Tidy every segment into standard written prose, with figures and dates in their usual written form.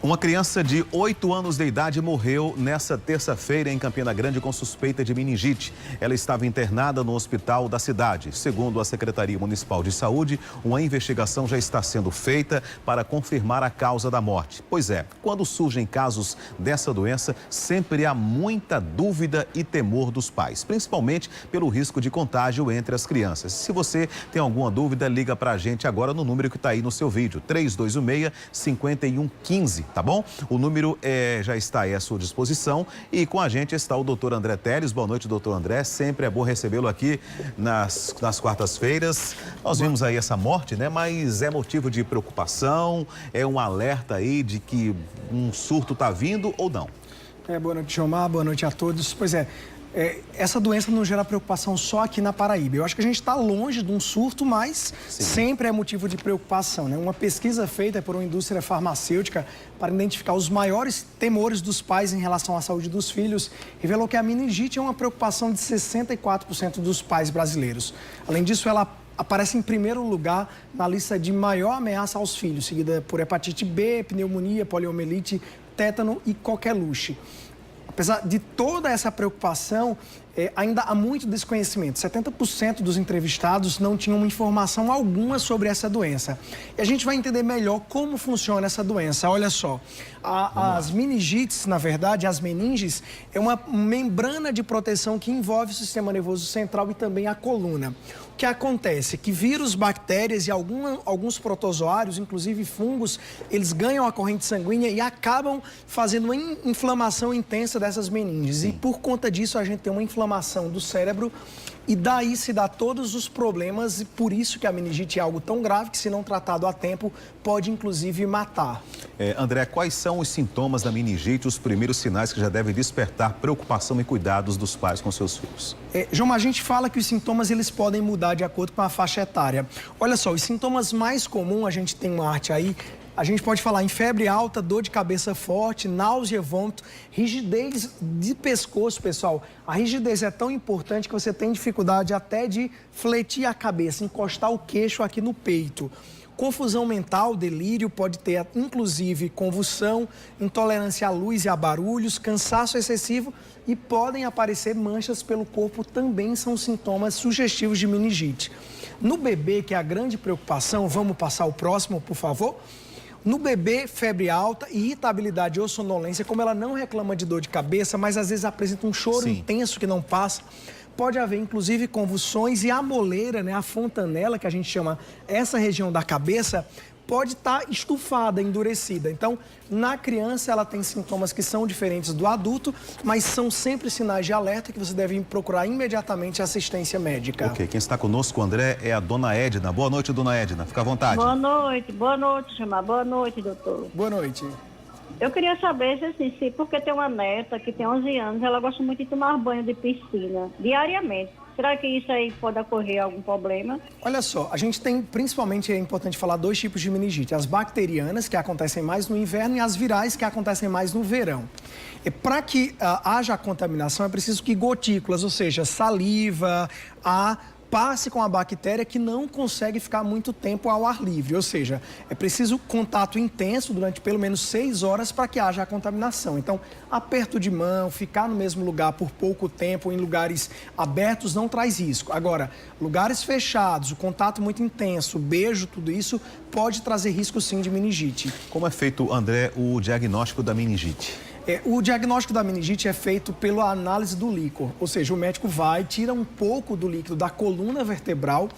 Uma criança de 8 anos de idade morreu nesta terça-feira em Campina Grande com suspeita de meningite. Ela estava internada no hospital da cidade. Segundo a Secretaria Municipal de Saúde, uma investigação já está sendo feita para confirmar a causa da morte. Pois é, quando surgem casos dessa doença, sempre há muita dúvida e temor dos pais, principalmente pelo risco de contágio entre as crianças. Se você tem alguma dúvida, liga para a gente agora no número que está aí no seu vídeo, 3216-5115. Tá bom? O número já está aí à sua disposição e com a gente está o doutor André Teles. Boa noite, doutor André. Sempre é bom recebê-lo aqui nas quartas-feiras. Nós vimos aí essa morte, né? Mas é motivo de preocupação, é um alerta aí de que um surto está vindo ou não? Boa noite, Gilmar. Boa noite a todos. Pois é, essa doença não gera preocupação só aqui na Paraíba. Eu acho que a gente está longe de um surto, mas sempre é motivo de preocupação, né? Uma pesquisa feita por uma indústria farmacêutica para identificar os maiores temores dos pais em relação à saúde dos filhos revelou que a meningite é uma preocupação de 64% dos pais brasileiros. Além disso, ela aparece em primeiro lugar na lista de maior ameaça aos filhos, seguida por hepatite B, pneumonia, poliomielite, tétano e coqueluche. Apesar de toda essa preocupação, ainda há muito desconhecimento. 70% dos entrevistados não tinham informação alguma sobre essa doença. E a gente vai entender melhor como funciona essa doença. Olha só, as meningites, na verdade, as meninges, é uma membrana de proteção que envolve o sistema nervoso central e também a coluna. O que acontece é que vírus, bactérias e alguns protozoários, inclusive fungos, eles ganham a corrente sanguínea e acabam fazendo uma inflamação intensa dessas meninges. E por conta disso a gente tem uma inflamação do cérebro e daí se dá todos os problemas e por isso que a meningite é algo tão grave que, se não tratado a tempo, pode inclusive matar. André, quais são os sintomas da meningite, os primeiros sinais que já devem despertar preocupação e cuidados dos pais com seus filhos? João, a gente fala que os sintomas eles podem mudar de acordo com a faixa etária. Olha só, os sintomas mais comuns, a gente tem uma arte aí, a gente pode falar em febre alta, dor de cabeça forte, náusea, vômito, rigidez de pescoço, pessoal. A rigidez é tão importante que você tem dificuldade até de fletir a cabeça, encostar o queixo aqui no peito. Confusão mental, delírio, pode ter inclusive convulsão, intolerância à luz e a barulhos, cansaço excessivo e podem aparecer manchas pelo corpo, também são sintomas sugestivos de meningite. No bebê, que é a grande preocupação, vamos passar o próximo, por favor? No bebê, febre alta, irritabilidade ou sonolência, como ela não reclama de dor de cabeça, mas às vezes apresenta um choro intenso que não passa, pode haver inclusive convulsões e a moleira, né, a fontanela, que a gente chama essa região da cabeça, pode estar estufada, endurecida. Então, na criança, ela tem sintomas que são diferentes do adulto, mas são sempre sinais de alerta que você deve procurar imediatamente assistência médica. Ok, quem está conosco, André, é a dona Edna. Boa noite, dona Edna. Fica à vontade. Boa noite, Gilmar. Boa noite, doutor. Boa noite. Eu queria saber se porque tem uma neta que tem 11 anos, ela gosta muito de tomar banho de piscina, diariamente. Será que isso aí pode ocorrer algum problema? Olha só, a gente tem, principalmente é importante falar, dois tipos de meningite. As bacterianas, que acontecem mais no inverno, e as virais, que acontecem mais no verão. E para que haja contaminação, é preciso que gotículas, ou seja, saliva, passe com a bactéria que não consegue ficar muito tempo ao ar livre, ou seja, é preciso contato intenso durante pelo menos 6 horas para que haja a contaminação. Então, aperto de mão, ficar no mesmo lugar por pouco tempo, em lugares abertos, não traz risco. Agora, lugares fechados, o contato muito intenso, beijo, tudo isso pode trazer risco sim de meningite. Como é feito, André, o diagnóstico da meningite? O diagnóstico da meningite é feito pela análise do líquor, ou seja, o médico tira um pouco do líquido da coluna vertebral,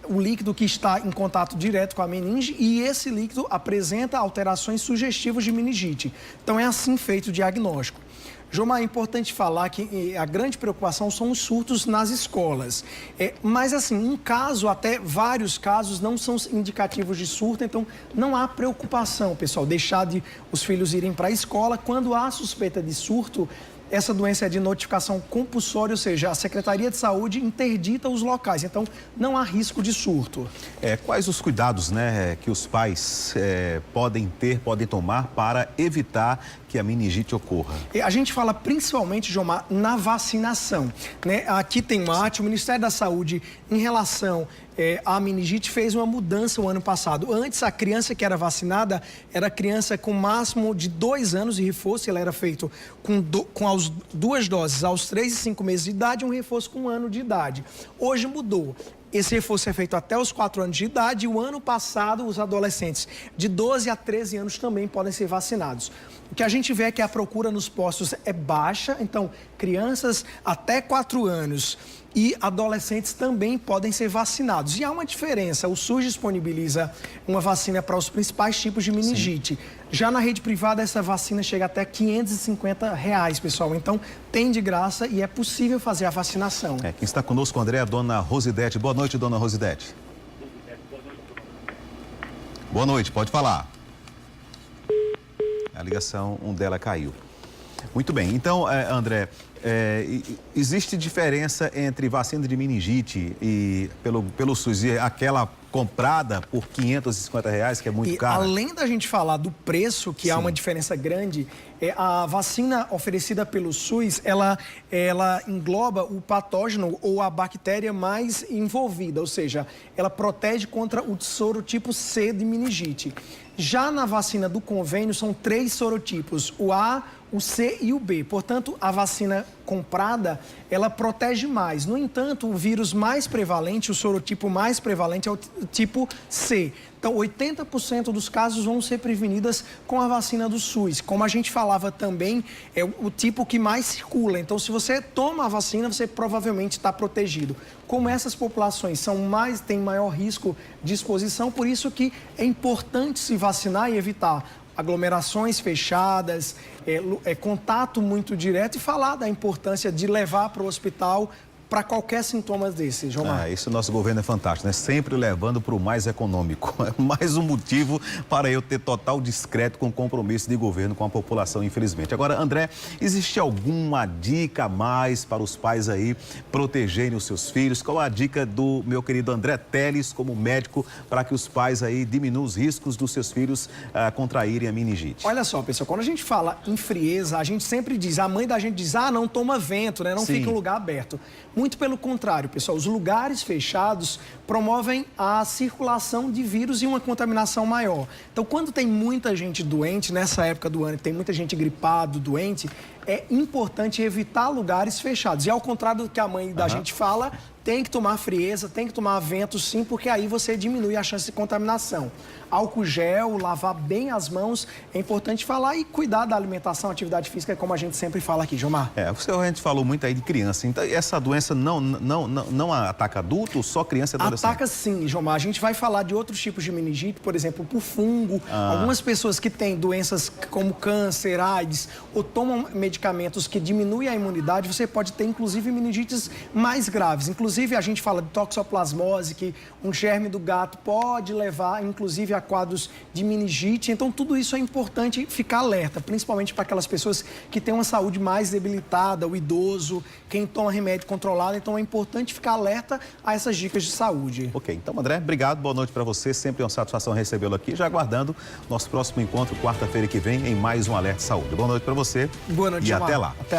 o líquido que está em contato direto com a meninge, e esse líquido apresenta alterações sugestivas de meningite. Então é assim feito o diagnóstico. Gilmar, é importante falar que a grande preocupação são os surtos nas escolas. Mas, assim, um caso, até vários casos, não são indicativos de surto, então não há preocupação, pessoal, deixar os filhos irem para a escola. Quando há suspeita de surto, essa doença é de notificação compulsória, ou seja, a Secretaria de Saúde interdita os locais, então não há risco de surto. Quais os cuidados, né, que os pais podem tomar para evitar que a meningite ocorra? A gente fala principalmente, Gilmar, na vacinação, né? Aqui tem o Ministério da Saúde, em relação a meningite fez uma mudança o ano passado. Antes, a criança que era vacinada era criança com máximo de 2 anos de reforço. Ela era feito com as 2 doses, aos 3 e 5 meses de idade, e um reforço com 1 ano de idade. Hoje mudou. Esse reforço é feito até os 4 anos de idade e o ano passado os adolescentes de 12 a 13 anos também podem ser vacinados. O que a gente vê é que a procura nos postos é baixa, então crianças até 4 anos e adolescentes também podem ser vacinados. E há uma diferença, o SUS disponibiliza uma vacina para os principais tipos de meningite. Sim. Já na rede privada, essa vacina chega até R$ 550, pessoal. Então, tem de graça e é possível fazer a vacinação. Quem está conosco, André, é a dona Rosidete. Boa noite, dona Rosidete. Boa noite, pode falar. A ligação, dela caiu. Muito bem, então, André, existe diferença entre vacina de meningite e pelo SUS e aquela comprada por R$ 550, que é muito cara? Além da gente falar do preço, que há uma diferença grande, a vacina oferecida pelo SUS, ela engloba o patógeno ou a bactéria mais envolvida, ou seja, ela protege contra o sorotipo C de meningite. Já na vacina do convênio, são 3 sorotipos, o A, o C e o B. Portanto, a vacina comprada, ela protege mais. No entanto, o vírus mais prevalente, o sorotipo mais prevalente é o tipo C. Então, 80% dos casos vão ser prevenidas com a vacina do SUS. Como a gente falava também, é o tipo que mais circula. Então, se você toma a vacina, você provavelmente está protegido. Como essas populações têm maior risco de exposição, por isso que é importante se vacinar e evitar aglomerações fechadas, contato muito direto e falar da importância de levar para o hospital para qualquer sintoma desse, Jomar. Isso, nosso governo é fantástico, né? Sempre levando para o mais econômico. É mais um motivo para eu ter total descrédito com o compromisso de governo com a população, infelizmente. Agora, André, existe alguma dica a mais para os pais aí protegerem os seus filhos? Qual a dica do meu querido André Teles, como médico, para que os pais aí diminuam os riscos dos seus filhos contraírem a meningite? Olha só, pessoal, quando a gente fala em frieza, a gente sempre diz, a mãe da gente diz, não toma vento, né? Não fica em lugar aberto. Muito pelo contrário, pessoal, os lugares fechados promovem a circulação de vírus e uma contaminação maior. Então, quando tem muita gente doente, nessa época do ano, tem muita gente gripada, doente, é importante evitar lugares fechados. E ao contrário do que a mãe da gente fala, tem que tomar frieza, tem que tomar vento sim, porque aí você diminui a chance de contaminação. Álcool gel, lavar bem as mãos, é importante falar e cuidar da alimentação, atividade física, como a gente sempre fala aqui, Jomar. A gente falou muito aí de criança, então essa doença não ataca adulto, só criança e adolescente? Ataca sim, Jomar. A gente vai falar de outros tipos de meningite, por exemplo, por fungo. Algumas pessoas que têm doenças como câncer, AIDS, ou tomam medicamentos que diminuem a imunidade, você pode ter, inclusive, meningites mais graves. Inclusive, a gente fala de toxoplasmose, que um germe do gato pode levar, inclusive, a quadros de meningite. Então, tudo isso é importante ficar alerta, principalmente para aquelas pessoas que têm uma saúde mais debilitada, o idoso, quem toma remédio controlado. Então, é importante ficar alerta a essas dicas de saúde. Ok, então, André, obrigado, boa noite para você. Sempre é uma satisfação recebê-lo aqui. Já aguardando nosso próximo encontro, quarta-feira que vem, em mais um Alerta Saúde. Boa noite para você. Boa noite, e Jomar. até lá. Até a